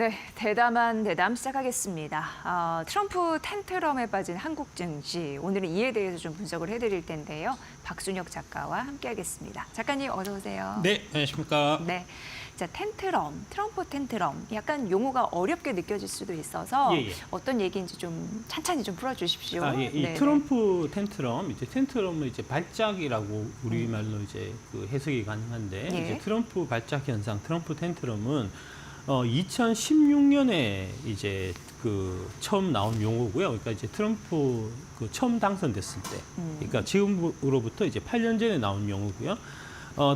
네, 대담한 대담 시작하겠습니다. 트럼프 텐트럼에 빠진 한국 증시, 오늘은 이에 대해서 좀 분석을 해드릴 텐데요. 박순혁 작가와 함께하겠습니다. 작가님 어서 오세요. 네, 안녕하십니까. 네, 자 텐트럼, 트럼프 텐트럼, 약간 용어가 어렵게 느껴질 수도 있어서 어떤 얘기인지 좀 찬찬히 좀 풀어주십시오. 이 트럼프 텐트럼, 이제 텐트럼은 이제 발작이라고 우리말로 이제 그 해석이 가능한데, 이제 트럼프 발작 현상, 트럼프 텐트럼은 2016년에 이제 그 처음 나온 용어고요. 그러니까 이제 트럼프 그 처음 당선됐을 때, 그러니까 지금으로부터 이제 8년 전에 나온 용어고요.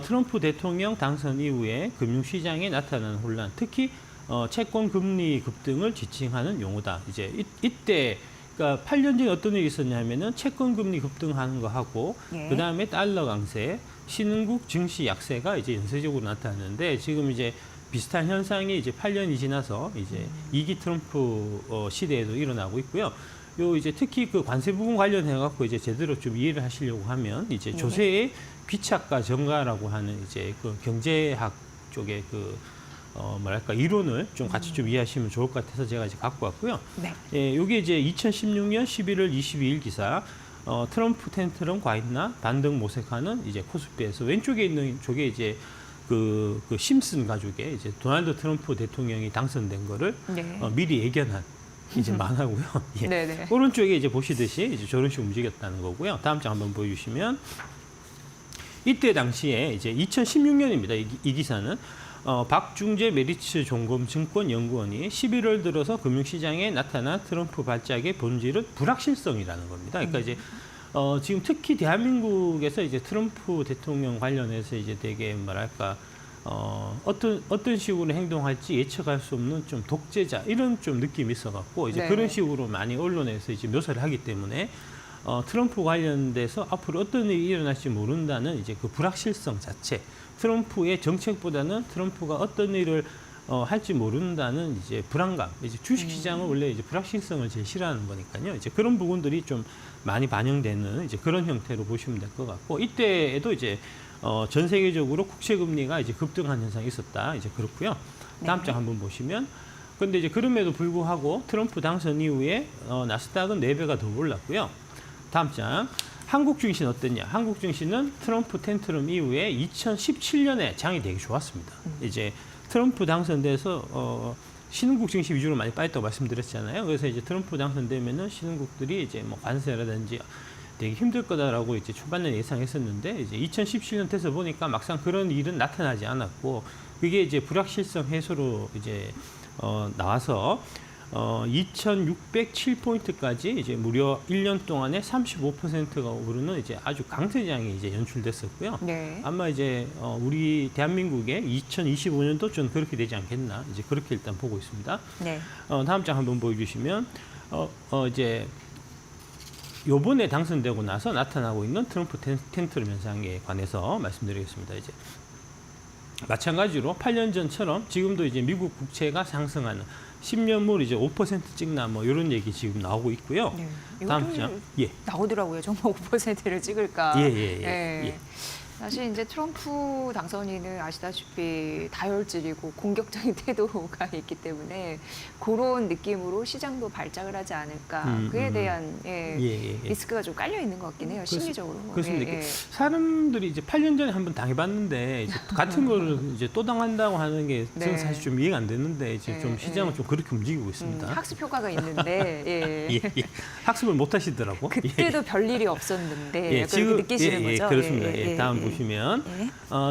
트럼프 대통령 당선 이후에 금융시장에 나타나는 혼란, 특히 채권 금리 급등을 지칭하는 용어다. 이제 이때 그러니까 8년 전에 어떤 일이 있었냐면은 채권 금리 급등하는 거 하고 그 다음에 달러 강세, 신흥국 증시 약세가 이제 연쇄적으로 나타났는데 지금 이제 비슷한 현상이 이제 8년이 지나서 이제 2기 트럼프 시대에도 일어나고 있고요. 요 이제 특히 그 관세 부분 관련해 갖고 이제 제대로 좀 이해를 하시려고 하면 이제 조세의 귀착과 정가라고 하는 이제 그 경제학 쪽의 그 뭐랄까 이론을 좀 같이 좀 이해하시면 좋을 것 같아서 제가 이제 갖고 왔고요. 예, 요게 이제 2016년 11월 22일 기사 트럼프 텐트럼 과잉나 반등 모색하는 이제 코스피에서 왼쪽에 있는 쪽에 이제 그 심슨 가족의 이제 도널드 트럼프 대통령이 당선된 거를 미리 예견한 이제 만화고요. 예. 오른쪽에 이제 보시듯이 이제 저런 식으로 움직였다는 거고요. 다음 장 한번 보여주시면 이때 당시에 이제 2016년입니다. 이 기사는 박중재 메리츠 종검증권 연구원이 11월 들어서 금융시장에 나타난 트럼프 발작의 본질은 불확실성이라는 겁니다. 그러니까 이제 지금 특히 대한민국에서 이제 트럼프 대통령 관련해서 이제 되게 뭐랄까 어떤 식으로 행동할지 예측할 수 없는 좀 독재자 이런 좀 느낌이 있어갖고 이제 그런 식으로 많이 언론에서 이제 묘사를 하기 때문에 트럼프 관련돼서 앞으로 어떤 일이 일어날지 모른다는 이제 그 불확실성 자체, 트럼프의 정책보다는 트럼프가 어떤 일을 할지 모른다는 이제 불안감, 이제 주식시장은 원래 이제 불확실성을 제일 싫어하는 거니까요. 이제 그런 부분들이 좀 많이 반영되는 이제 그런 형태로 보시면 될 것 같고, 이때에도 이제 전 세계적으로 국채 금리가 이제 급등한 현상이 있었다. 이제 그렇고요. 다음 장 한번 보시면, 근데 이제 그럼에도 불구하고 트럼프 당선 이후에 나스닥은 4배가 더 올랐고요. 다음 장. 한국 증시는 어땠냐? 한국 증시는 트럼프 텐트럼 이후에 2017년에 장이 되게 좋았습니다. 이제 트럼프 당선돼서 신흥국 증시 위주로 많이 빠졌다고 말씀드렸잖아요. 그래서 이제 트럼프 당선되면은 신흥국들이 이제 뭐 관세라든지 되게 힘들 거다라고 이제 초반에 예상했었는데 이제 2017년 돼서 보니까 막상 그런 일은 나타나지 않았고 그게 이제 불확실성 해소로 이제 나와서 2,607포인트까지 이제 무려 1년 동안에 35%가 오르는 이제 아주 강세장이 이제 연출됐었고요. 아마 이제 우리 대한민국의 2025년도 좀 그렇게 되지 않겠나 이제 그렇게 일단 보고 있습니다. 다음 장 한번 보여주시면 이제 요번에 당선되고 나서 나타나고 있는 트럼프 텐트럼 현상에 관해서 말씀드리겠습니다. 이제 마찬가지로 8년 전처럼 지금도 이제 미국 국채가 상승하는 10년물 이제 5% 찍나 뭐 이런 얘기 지금 나오고 있고요. 다음 장. 나오더라고요. 정말 5%를 찍을까. 사실 이제 트럼프 당선인은 아시다시피 다혈질이고 공격적인 태도가 있기 때문에 그런 느낌으로 시장도 발작을 하지 않을까. 그에 대한 리스크가 좀 깔려 있는 것 같긴 해요. 심리적으로. 그렇습니다. 사람들이 이제 8년 전에 한번 당해봤는데 이제 같은 거를 이제 또 당한다고 하는 게 저는 사실 좀 이해가 안 되는데 이제 좀 시장은 좀 그렇게 움직이고 있습니다. 학습 효과가 있는데 학습을 못 하시더라고. 그때도 별일이 없었는데 그렇게 느끼시는 거죠? 그렇습니다. 다음 보시면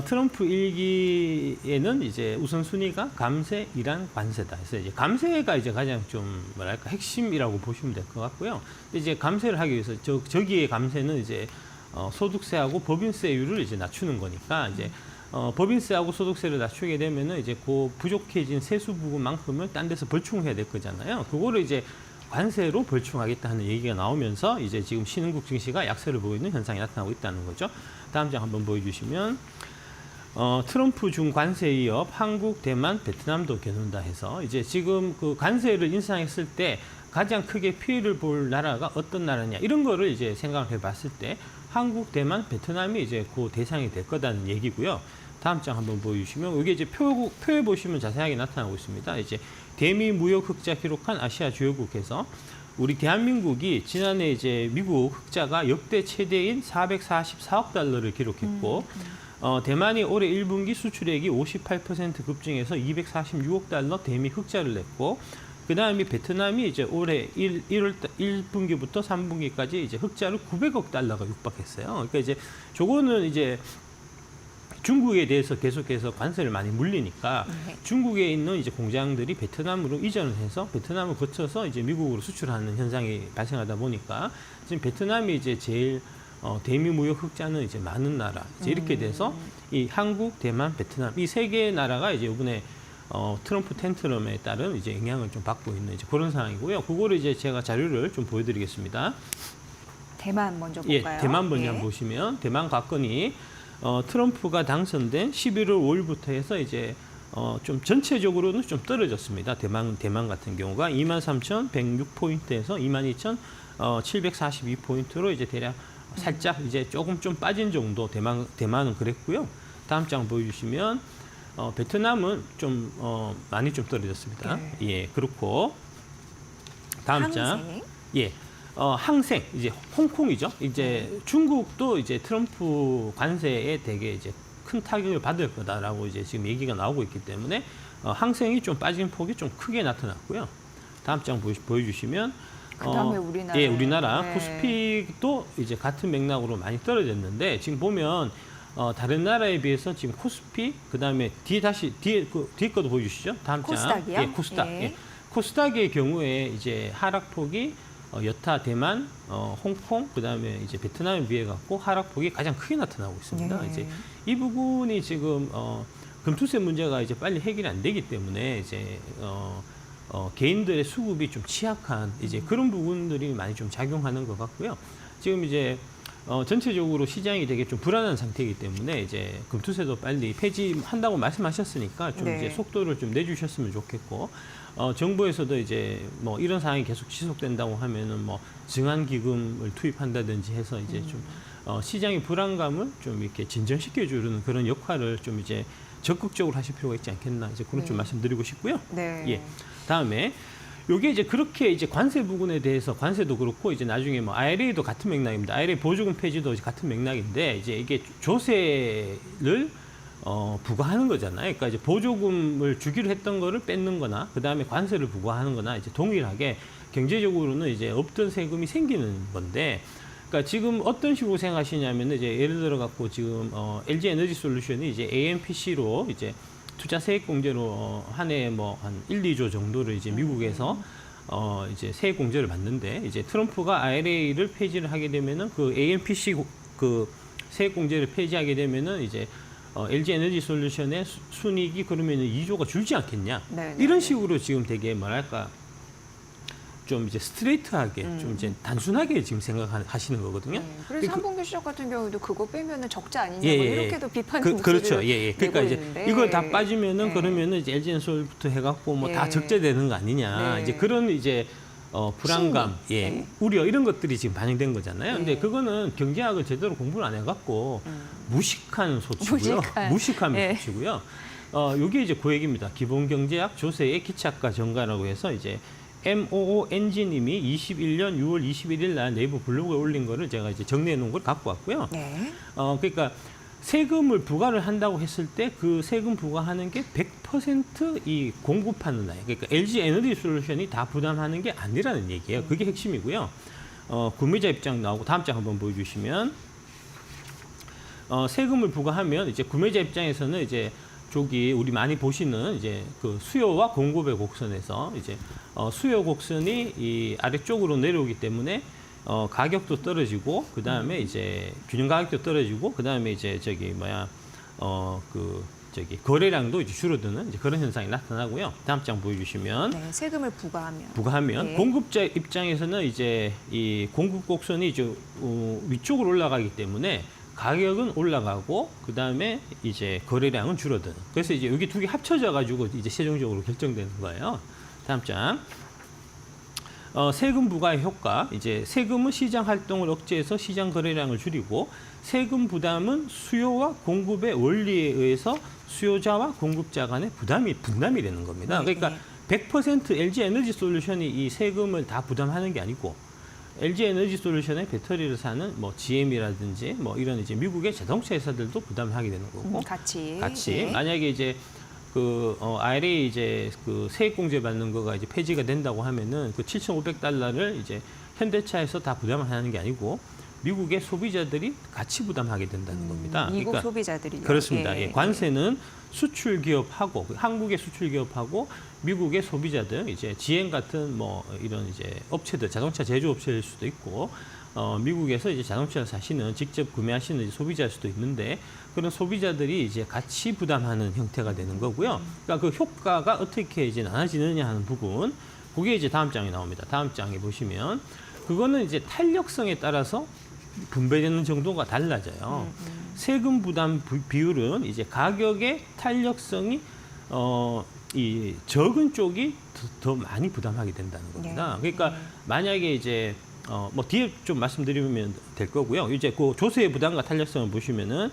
트럼프 1기에는 이제 우선순위가 감세, 이란, 관세다. 그래서 이제 감세가 이제 가장 좀 뭐랄까 핵심이라고 보시면 될 것 같고요. 이제 감세를 하기 위해서 저기의 감세는 이제 소득세하고 법인세율을 이제 낮추는 거니까 이제 법인세하고 소득세를 낮추게 되면은 이제 그 부족해진 세수 부분만큼을 딴 데서 벌충해야 될 거잖아요. 그거를 이제 관세로 벌충하겠다 하는 얘기가 나오면서 이제 지금 신흥국 증시가 약세를 보이고 있는 현상이 나타나고 있다는 거죠. 다음 장 한번 보여주시면 트럼프 중 관세 위협 한국, 대만, 베트남도 겨눈다 해서 이제 지금 그 관세를 인상했을 때 가장 크게 피해를 볼 나라가 어떤 나라냐 이런 거를 이제 생각을 해봤을 때 한국, 대만, 베트남이 이제 그 대상이 될 거다는 얘기고요. 다음 장 한번 보여주시면 이게 이제 표에 보시면 자세하게 나타나고 있습니다. 이제 대미 무역 흑자 기록한 아시아 주요국에서 우리 대한민국이 지난해 이제 미국 흑자가 역대 최대인 444억 달러를 기록했고 대만이 올해 1분기 수출액이 58% 급증해서 246억 달러 대미 흑자를 냈고 그다음에 베트남이 이제 올해 1분기부터 3분기까지 이제 흑자를 900억 달러가 육박했어요. 그러니까 이제 저거는 이제 중국에 대해서 계속해서 관세를 많이 물리니까 중국에 있는 이제 공장들이 베트남으로 이전을 해서 베트남을 거쳐서 이제 미국으로 수출하는 현상이 발생하다 보니까 지금 베트남이 이제 제일 대미 무역 흑자는 이제 많은 나라 이제 이렇게 돼서 이 한국, 대만, 베트남 이 세 개의 나라가 이제 이번에 트럼프 텐트럼에 따른 이제 영향을 좀 받고 있는 이제 그런 상황이고요. 그거를 이제 제가 자료를 좀 보여드리겠습니다. 대만 먼저 볼까요? 예, 대만 먼저 한번 보시면 대만 과건이 트럼프가 당선된 11월 5일부터 해서 이제 좀 전체적으로는 좀 떨어졌습니다. 대만 같은 경우가 23,106포인트에서 22,742포인트로 이제 대략 살짝 이제 조금 좀 빠진 정도 대만은 그랬고요. 다음 장 보여주시면 베트남은 좀 많이 좀 떨어졌습니다. 네. 예, 그렇고 다음 장. 항생. 예. 항생 이제 홍콩이죠. 이제 중국도 이제 트럼프 관세에 되게 이제 큰 타격을 받을 거다라고 이제 지금 얘기가 나오고 있기 때문에 항생이 좀 빠진 폭이 좀 크게 나타났고요. 다음 장 보여주시면 그다음에 우리나라. 예, 우리나라 네. 코스피도 이제 같은 맥락으로 많이 떨어졌는데 지금 보면 다른 나라에 비해서 지금 코스피 그다음에 뒤에 것도 보여주시죠. 다음 장. 코스닥이요? 예, 코스닥. 예. 예. 코스닥의 경우에 이제 하락폭이 여타 대만, 홍콩, 그다음에 이제 베트남에 비해 갖고 하락폭이 가장 크게 나타나고 있습니다. 네. 이제 이 부분이 지금 금투세 문제가 이제 빨리 해결이 안 되기 때문에 이제 개인들의 수급이 좀 취약한 이제 그런 부분들이 많이 좀 작용하는 것 같고요. 지금 이제 전체적으로 시장이 되게 좀 불안한 상태이기 때문에 이제 금투세도 빨리 폐지한다고 말씀하셨으니까 좀 네. 이제 속도를 좀 내주셨으면 좋겠고 정부에서도 이제 뭐 이런 상황이 계속 지속된다고 하면은 뭐 증한 기금을 투입한다든지 해서 이제 좀 시장의 불안감을 좀 이렇게 진정시켜 주는 그런 역할을 좀 이제 적극적으로 하실 필요가 있지 않겠나 이제 그런 좀 말씀드리고 싶고요. 네. 예. 다음에 요게 이제 그렇게 이제 관세 부분에 대해서 관세도 그렇고 이제 나중에 뭐 IRA도 같은 맥락입니다. IRA 보조금 폐지도 이제 같은 맥락인데 이제 이게 조세를 부과하는 거잖아요. 그러니까 이제 보조금을 주기로 했던 거를 뺏는 거나 그다음에 관세를 부과하는 거나 이제 동일하게 경제적으로는 이제 없던 세금이 생기는 건데 그러니까 지금 어떤 식으로 생각하시냐면 이제 예를 들어 갖고 지금 LG 에너지 솔루션이 이제 AMPC로 이제 투자 세액 공제로 한 해에 뭐 한 1, 2조 정도를 이제 미국에서 이제 세액 공제를 받는데 이제 트럼프가 IRA를 폐지를 하게 되면은 그 AMPC 그 세액 공제를 폐지하게 되면은 이제 LG 에너지 솔루션의 순이익이 그러면은 2조가 줄지 않겠냐? 네, 이런 식으로 지금 되게 뭐랄까 좀 이제 스트레이트하게 좀 이제 단순하게 지금 생각하시는 거거든요. 네. 그래서 그- 3분기 시작 같은 경우도 그거 빼면은 적자 아니냐 예, 뭐 예, 이렇게도 비판 그렇죠. 예, 예. 그러니까 이제 있는데. 이걸 다 빠지면은 네. 그러면은 이제 LG엔솔부터 해갖고 뭐 다 예. 적재되는 거 아니냐. 네. 이제 그런 이제 불안감, 심리. 예, 네. 우려 이런 것들이 지금 반영된 거잖아요. 근데 네. 그거는 경제학을 제대로 공부를 안 해갖고 무식한 소치고요. 무식한. 예. 소치고요. 요게 이제 그 얘기입니다. 기본경제학 조세의 기착과 정가라고 해서 이제 MOONG님이 21년 6월 21일 날 네이버 블로그에 올린 거를 제가 이제 정리해 놓은 걸 갖고 왔고요. 네. 그러니까 세금을 부과를 한다고 했을 때 그 세금 부과하는 게 100% 공급하는 나라. 그러니까 LG 에너지 솔루션이 다 부담하는 게 아니라는 얘기예요. 그게 핵심이고요. 구매자 입장 나오고 다음 장 한번 보여주시면 세금을 부과하면 이제 구매자 입장에서는 이제 저기 우리 많이 보시는 이제 그 수요와 공급의 곡선에서 이제 수요 곡선이 이 아래쪽으로 내려오기 때문에 가격도 떨어지고 그 다음에 이제 균형 가격도 떨어지고 그 다음에 이제 거래량도 이제 줄어드는 이제 그런 현상이 나타나고요. 다음 장 보여주시면 네, 세금을 부과하면. 네. 공급자 입장에서는 이제 이 공급 곡선이 이제 위쪽으로 올라가기 때문에 가격은 올라가고 그 다음에 이제 거래량은 줄어드는. 그래서 이제 여기 두 개 합쳐져 가지고 이제 최종적으로 결정되는 거예요. 다음 장. 세금 부과의 효과, 이제 세금은 시장 활동을 억제해서 시장 거래량을 줄이고 세금 부담은 수요와 공급의 원리에 의해서 수요자와 공급자 간의 분담이 되는 겁니다. 그러니까 100% LG 에너지 솔루션이 이 세금을 다 부담하는 게 아니고 LG 에너지 솔루션의 배터리를 사는 뭐 GM이라든지 뭐 이런 이제 미국의 자동차 회사들도 부담을 하게 되는 거고 같이 네. 만약에 이제 그 IRA 이제 그 세액 공제 받는 거가 이제 폐지가 된다고 하면은 그 $7,500를 이제 현대차에서 다 부담을 하는 게 아니고 미국의 소비자들이 같이 부담하게 된다는 겁니다. 미국 그러니까 소비자들이요. 그렇습니다. 예, 관세는 수출 기업하고 한국의 수출 기업하고 미국의 소비자들 이제 GM 같은 뭐 이런 이제 업체들 자동차 제조업체일 수도 있고 미국에서 이제 자동차를 사시는 직접 구매하시는 이제 소비자일 수도 있는데 그런 소비자들이 이제 같이 부담하는 형태가 되는 거고요. 그러니까 그 효과가 어떻게 이제 나눠지느냐 하는 부분 그게 이제 다음 장에 나옵니다. 다음 장에 보시면 그거는 이제 탄력성에 따라서 분배되는 정도가 달라져요. 세금 부담 비율은 이제 가격의 탄력성이 이 적은 쪽이 더 많이 부담하게 된다는 겁니다. 그러니까 만약에 이제 뭐 뒤에 좀 말씀드리면 될 거고요. 이제 그 조세의 부담과 탄력성을 보시면은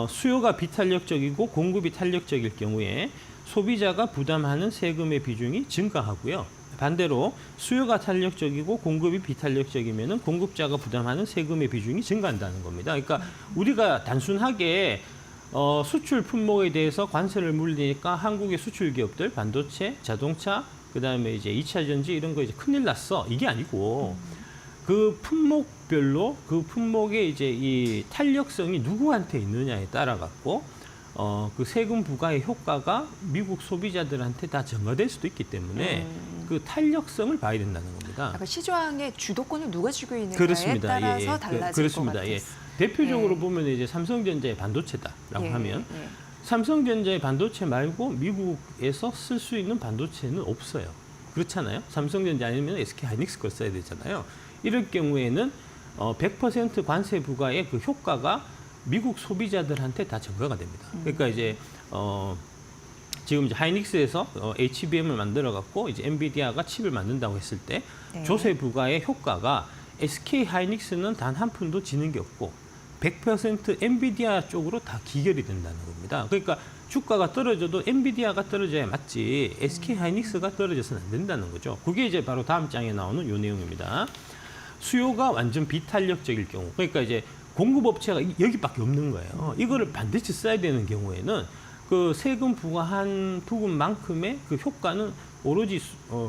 수요가 비탄력적이고 공급이 탄력적일 경우에 소비자가 부담하는 세금의 비중이 증가하고요. 반대로 수요가 탄력적이고 공급이 비탄력적이면은 공급자가 부담하는 세금의 비중이 증가한다는 겁니다. 그러니까 우리가 단순하게 수출 품목에 대해서 관세를 물리니까 한국의 수출 기업들 반도체, 자동차, 그다음에 이제 2차 전지 이런 거 이제 큰일 났어. 이게 아니고 그 품목별로 그 품목의 이제 이 탄력성이 누구한테 있느냐에 따라 갖고 그 세금 부과의 효과가 미국 소비자들한테 다 전가될 수도 있기 때문에 그 탄력성을 봐야 된다는 겁니다. 시장의 주도권을 누가 쥐고 있느냐에 그렇습니다. 따라서 예, 달라질 그렇습니다. 것 같아요. 예. 대표적으로 보면 이제 삼성전자의 반도체다라고 하면 삼성전자의 반도체 말고 미국에서 쓸 수 있는 반도체는 없어요. 그렇잖아요. 삼성전자 아니면 SK 하이닉스 걸 써야 되잖아요. 이럴 경우에는 100% 관세 부과의 그 효과가 미국 소비자들한테 다 전가가 됩니다. 그러니까 이제 지금 이제 하이닉스에서 HBM을 만들어 갖고 이제 엔비디아가 칩을 만든다고 했을 때 조세 부과의 효과가 SK 하이닉스는 단 한 푼도 지는 게 없고 100% 엔비디아 쪽으로 다 기결이 된다는 겁니다. 그러니까 주가가 떨어져도 엔비디아가 떨어져야 맞지 SK 하이닉스가 떨어져서는 안 된다는 거죠. 그게 이제 바로 다음 장에 나오는 요 내용입니다. 수요가 완전 비탄력적일 경우, 그러니까 이제 공급업체가 여기밖에 없는 거예요. 이거를 반드시 써야 되는 경우에는 그 세금 부과한 부분만큼의 그 효과는 오로지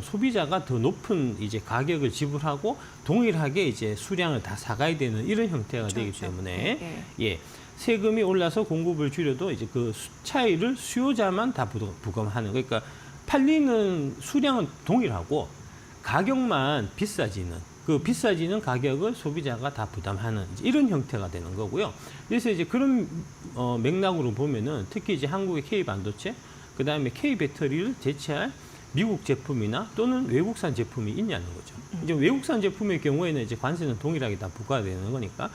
소비자가 더 높은 이제 가격을 지불하고 동일하게 이제 수량을 다 사가야 되는 이런 형태가 되기 때문에 예, 세금이 올라서 공급을 줄여도 이제 그 차이를 수요자만 다 부담하는, 그러니까 팔리는 수량은 동일하고 가격만 비싸지는, 그 비싸지는 가격을 소비자가 다 부담하는 이런 형태가 되는 거고요. 그래서 이제 그런 맥락으로 보면은 특히 이제 한국의 K 반도체, 그 다음에 K 배터리를 대체할 미국 제품이나 또는 외국산 제품이 있냐는 거죠. 이제 외국산 제품의 경우에는 이제 관세는 동일하게 다 부과되는 거니까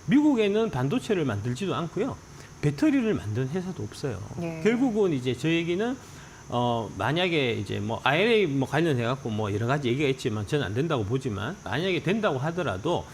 미국에는 반도체를 만들지도 않고요, 배터리를 만드는 회사도 없어요. 결국은 이제 저 얘기는 만약에 이제 뭐 IRA 뭐 관련해 갖고 뭐 여러 가지 얘기가 있지만 저는 안 된다고 보지만 만약에 된다고 하더라도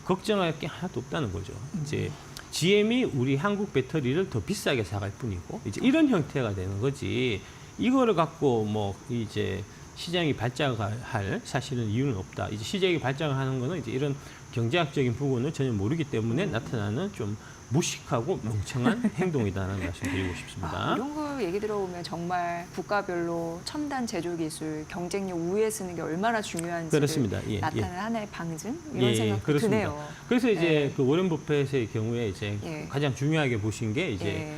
걱정할 게 하나도 없다는 거죠. 이제 GM이 우리 한국 배터리를 더 비싸게 사갈 뿐이고 이제 이런 형태가 되는 거지. 이거를 갖고 뭐 이제 시장이 발작할 사실은 이유는 없다. 이제 시장이 발작을 하는 거는 이제 이런 경제학적인 부분을 전혀 모르기 때문에 나타나는 좀 무식하고 멍청한 행동이다라는 말씀 드리고 싶습니다. 이런 거 얘기 들어보면 정말 국가별로 첨단 제조 기술, 경쟁력 우위에 쓰는 게 얼마나 중요한지 그렇습니다. 나타내는 하나의 방증 이런 생각도 드네요. 그래서 이제 그 워렌 버핏의 경우에 이제 가장 중요하게 보신 게 이제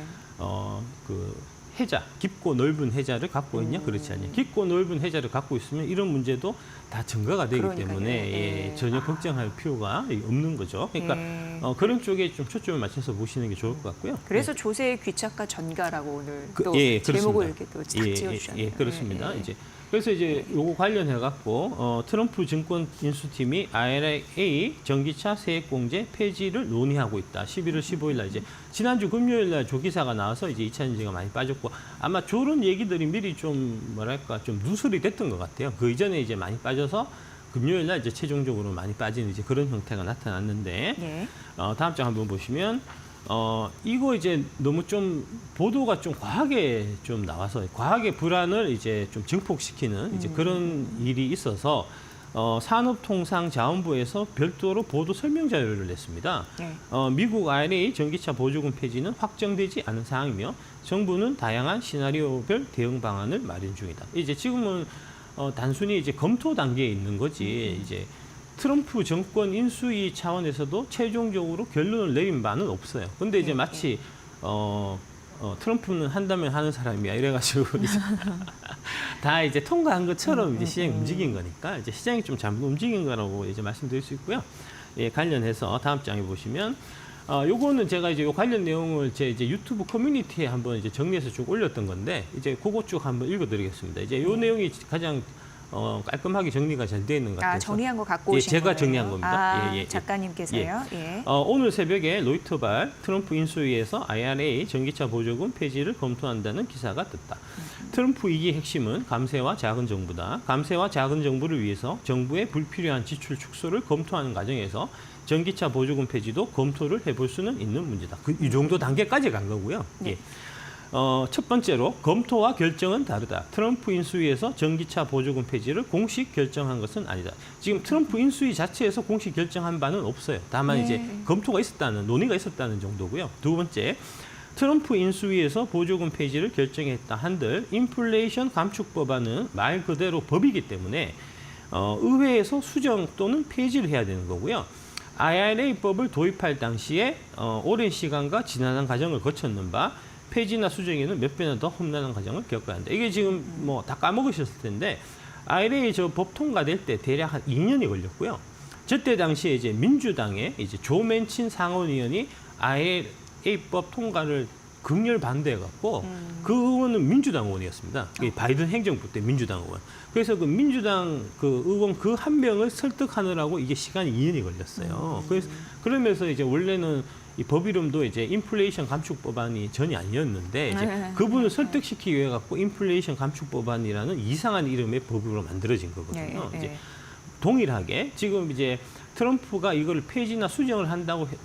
그 해자, 깊고 넓은 해자를 갖고 있냐, 그렇지 않냐. 깊고 넓은 해자를 갖고 있으면 이런 문제도 다 증가가 되기 때문에 전혀 걱정할 필요가 없는 거죠. 그러니까 그런 쪽에 좀 초점을 맞춰서 보시는 게 좋을 것 같고요. 그래서 조세의 귀착과 전가라고 오늘 또 제목을 이렇게 또 딱 지어주셨네요. 그렇습니다. 이제 그래서 이제 요거 관련해 갖고 트럼프 증권 인수팀이 IRA 전기차 세액공제 폐지를 논의하고 있다. 11월 15일 날 이제 지난주 금요일 날 조기사가 나와서 이제 2차 전지가 많이 빠졌고 아마 저런 얘기들이 미리 좀 뭐랄까 좀 누설이 됐던 것 같아요. 그 이전에 이제 많이 빠져서 금요일 날 이제 최종적으로 많이 빠지는 이제 그런 형태가 나타났는데 네. 다음 장 한번 보시면 이거 이제 너무 좀 보도가 좀 과하게 좀 나와서 과하게 불안을 이제 좀 증폭시키는 이제 그런 일이 있어서 산업통상자원부에서 별도로 보도 설명 자료를 냈습니다. 네. 미국 IRA 전기차 보조금 폐지는 확정되지 않은 사항이며 정부는 다양한 시나리오별 대응 방안을 마련 중이다. 이제 지금은 단순히 이제 검토 단계에 있는 거지 이제 트럼프 정권 인수위 차원에서도 최종적으로 결론을 내린 바는 없어요. 근데 이제 마치 트럼프는 한다면 하는 사람이야 이래가지고 이제 다 이제 통과한 것처럼 이제 시장이 움직인 거니까 이제 시장이 좀 잘못 움직인 거라고 이제 말씀드릴 수 있고요. 예, 관련해서 다음 장에 보시면 요거는 제가 이제 요 관련 내용을 제 이제 유튜브 커뮤니티에 한번 이제 정리해서 쭉 올렸던 건데 이제 그거 쭉 한번 읽어드리겠습니다. 이제 요 내용이 가장 깔끔하게 정리가 잘 되어 있는 것 같아서. 정리한 거 갖고 예, 오신 제가 거예요? 정리한 겁니다. 작가님께서요. 예. 오늘 새벽에 로이터발 트럼프 인수위에서 IRA 전기차 보조금 폐지를 검토한다는 기사가 떴다. 트럼프 2기 핵심은 감세와 작은 정부다. 감세와 작은 정부를 위해서 정부의 불필요한 지출 축소를 검토하는 과정에서 전기차 보조금 폐지도 검토를 해볼 수는 있는 문제다. 이 정도 단계까지 간 거고요. 네. 예. 첫 번째로 검토와 결정은 다르다. 트럼프 인수위에서 전기차 보조금 폐지를 공식 결정한 것은 아니다. 지금 트럼프 인수위 자체에서 공식 결정한 바는 없어요. 다만 이제 검토가 있었다는, 논의가 있었다는 정도고요. 두 번째, 트럼프 인수위에서 보조금 폐지를 결정했다 한들 인플레이션 감축 법안은 말 그대로 법이기 때문에 의회에서 수정 또는 폐지를 해야 되는 거고요. IRA법을 도입할 당시에 오랜 시간과 지난한 과정을 거쳤는 바 폐지나 수정에는 몇 배나 더 험난한 과정을 겪어야 한다. 이게 지금 뭐 다 까먹으셨을 텐데 IRA 저 법 통과될 때 대략 한 2년이 걸렸고요. 저때 당시에 이제 민주당의 이제 조 맨친 상원의원이 IRA법 통과를 극렬 반대해갖고 그 의원은 민주당 의원이었습니다. 바이든 행정부 때 민주당 의원. 그래서 그 민주당 그 의원 그 한 명을 설득하느라고 이게 시간이 2년이 걸렸어요. 그래서 그러면서 이제 원래는 이 법 이름도 이제 인플레이션 감축 법안이 전이 아니었는데 이제 그분을 설득시키기 위해 갖고 인플레이션 감축 법안이라는 이상한 이름의 법으로 만들어진 거거든요. 이제 동일하게 지금 이제 트럼프가 이걸 폐지나 수정을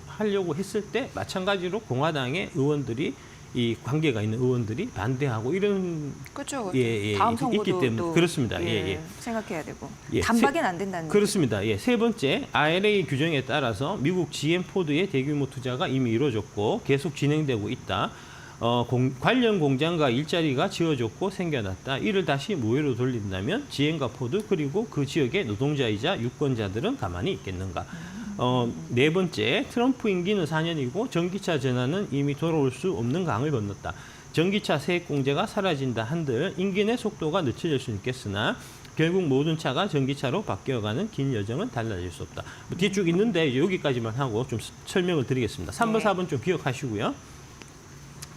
하려고 했을 때 마찬가지로 공화당의 의원들이 이 관계가 있는 의원들이 반대하고 이런 그렇죠. 다음 있기 때문에 그렇습니다. 생각해야 되고 단박엔 안 된다는 그렇습니다. 세 번째 IRA 규정에 따라서 미국 GM 포드의 대규모 투자가 이미 이루어졌고 계속 진행되고 있다. 관련 공장과 일자리가 지어졌고 생겨났다. 이를 다시 무효로 돌린다면 GM과 포드 그리고 그 지역의 노동자이자 유권자들은 가만히 있겠는가. 네 번째, 트럼프 임기는 4년이고 전기차 전환은 이미 돌아올 수 없는 강을 건넜다. 전기차 세액 공제가 사라진다 한들 임기 내 속도가 늦춰질 수 있겠으나 결국 모든 차가 전기차로 바뀌어가는 긴 여정은 달라질 수 없다. 뒤쭉 있는데 여기까지만 하고 좀 설명을 드리겠습니다. 3번, 4번 좀 기억하시고요.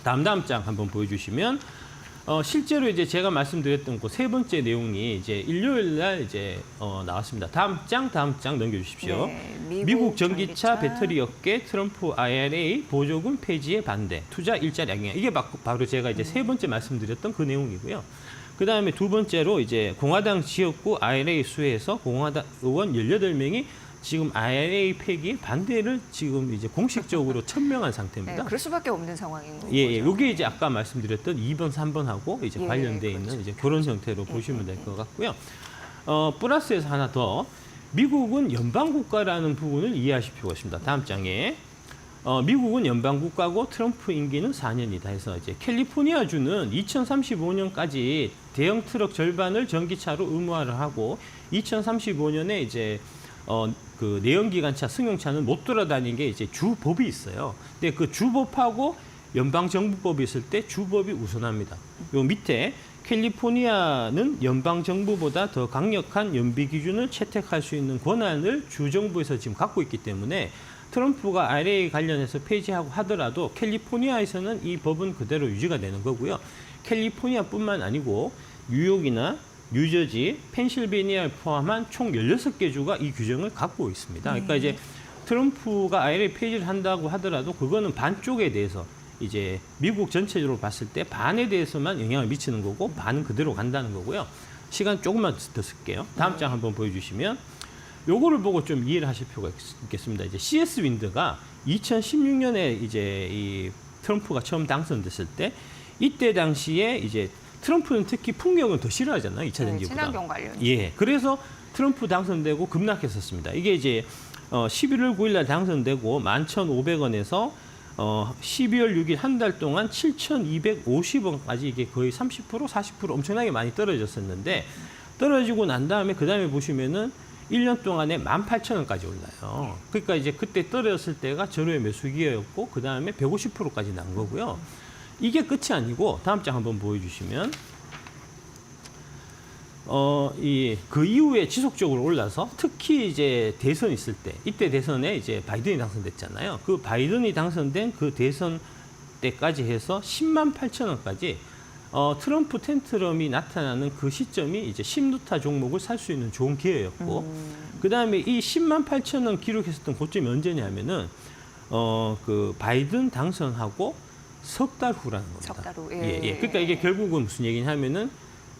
다음 장 한번 보여주시면 실제로 이제 제가 말씀드렸던 그 세 번째 내용이 이제 일요일 날 이제 나왔습니다. 다음 장 넘겨주십시오. 미국 전기차 배터리 업계 트럼프 IRA 보조금 폐지에 반대, 투자 일자리 악영. 이게 바로 제가 이제 세 번째 말씀드렸던 그 내용이고요. 그 다음에 두 번째로 이제 공화당 지역구 IRA 수회에서 공화당 의원 18명이 지금 IRA 폐기 반대를 지금 이제 공식적으로 천명한 상태입니다. 그럴 수밖에 없는 상황인 거죠. 이게 이제 아까 말씀드렸던 2번, 3번하고 이제 관련돼 있는 이제 그런 형태로 보시면 될 것 같고요. 플러스에서 하나 더, 미국은 연방 국가라는 부분을 이해하실 필요가 있습니다. 다음 장에 미국은 연방 국가고 트럼프 임기는 4년이다 해서 이제 캘리포니아주는 2035년까지 대형 트럭 절반을 전기차로 의무화를 하고 2035년에 이제 그 내연기관차 승용차는 못 돌아다니는 게 이제 주법이 있어요. 근데 그 주법하고 연방정부법이 있을 때 주법이 우선합니다. 요 밑에 캘리포니아는 연방정부보다 더 강력한 연비 기준을 채택할 수 있는 권한을 주정부에서 지금 갖고 있기 때문에 트럼프가 IRA 관련해서 폐지하고 하더라도 캘리포니아에서는 이 법은 그대로 유지가 되는 거고요. 캘리포니아뿐만 아니고 뉴욕이나 뉴저지, 펜실베니아를 포함한 총 16개 주가 이 규정을 갖고 있습니다. 그러니까 이제 트럼프가 IRA 폐지를 한다고 하더라도 그거는 반쪽에 대해서 이제 미국 전체적으로 봤을 때 반에 대해서만 영향을 미치는 거고 반은 그대로 간다는 거고요. 시간 조금만 더 쓸게요. 다음 장 한번 보여주시면 요거를 보고 좀 이해를 하실 필요가 있겠습니다. 이제 CS 윈드가 2016년에 이제 이 트럼프가 처음 당선됐을 때 이때 당시에 이제 트럼프는 특히 풍력은 더 싫어하잖아요. 2차 전지보다. 친환경 관련. 예. 그래서 트럼프 당선되고 급락했었습니다. 이게 이제 11월 9일 날 당선되고 11,500원에서 12월 6일 한 달 동안 7,250원까지 이게 거의 30% 40% 엄청나게 많이 떨어졌었는데 떨어지고 난 다음에 그 다음에 보시면은 1년 동안에 18,000원까지 올라요. 그러니까 이제 그때 떨어졌을 때가 전후의 매수기였고 그 다음에 150%까지 난 거고요. 이게 끝이 아니고 다음 장 한번 보여주시면 그 이후에 지속적으로 올라서 특히 이제 대선 있을 때 이때 대선에 이제 바이든이 당선됐잖아요. 그 바이든이 당선된 그 대선 때까지 해서 108,000원까지 트럼프 텐트럼이 나타나는 그 시점이 이제 10루타 종목을 살 수 있는 좋은 기회였고 그 다음에 이 108,000원 기록했었던 고점이 언제냐면은 그 바이든 당선하고 석 달 후라는 겁니다. 석 달 후. 예. 그러니까 이게 결국은 무슨 얘기냐면은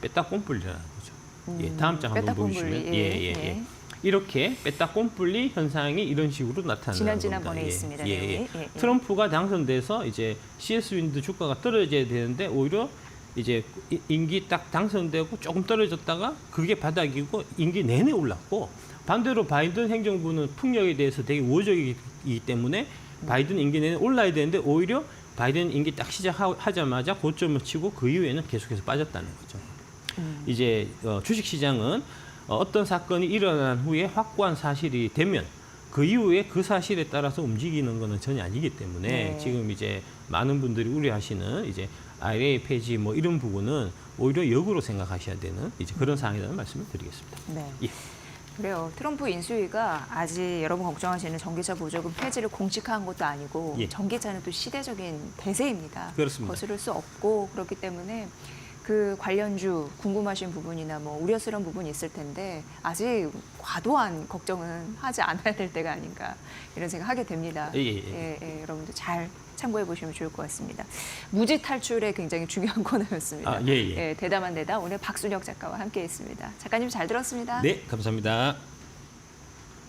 뺐다 꼼뿔리라는 거죠. 예. 다음 장 한번 보여주시면 예. 이렇게 뺐다 꼼뿔리 현상이 이런 식으로 나타나는 지난번에 겁니다. 있습니다. 예. 트럼프가 당선돼서 이제 CS 윈드 주가가 떨어져야 되는데 오히려 이제 임기 딱 당선되고 조금 떨어졌다가 그게 바닥이고 임기 내내 올랐고 반대로 바이든 행정부는 풍력에 대해서 되게 우호적이기 때문에 바이든 임기 내내 올라야 되는데 오히려 바이든 임기 딱 시작하자마자 고점을 치고 그 이후에는 계속해서 빠졌다는 거죠. 이제 주식시장은 어떤 사건이 일어난 후에 확고한 사실이 되면 그 이후에 그 사실에 따라서 움직이는 것은 전혀 아니기 때문에 지금 이제 많은 분들이 우려하시는 이제 IRA 폐지 뭐 이런 부분은 오히려 역으로 생각하셔야 되는 이제 그런 상황이라는 말씀을 드리겠습니다. 네. 예. 그래요. 트럼프 인수위가 아직 여러분 걱정하시는 전기차 보조금 폐지를 공식화한 것도 아니고 예. 전기차는 또 시대적인 대세입니다. 그렇습니다. 거스를 수 없고 그렇기 때문에 그 관련주 궁금하신 부분이나 뭐 우려스러운 부분이 있을 텐데 아직 과도한 걱정은 하지 않아야 될 때가 아닌가 이런 생각하게 됩니다. 여러분들 잘 참고해 보시면 좋을 것 같습니다. 무지 탈출에 굉장히 중요한 코너였습니다. 예, 대담한 대담 오늘 박순혁 작가와 함께했습니다. 작가님 잘 들었습니다. 네, 감사합니다.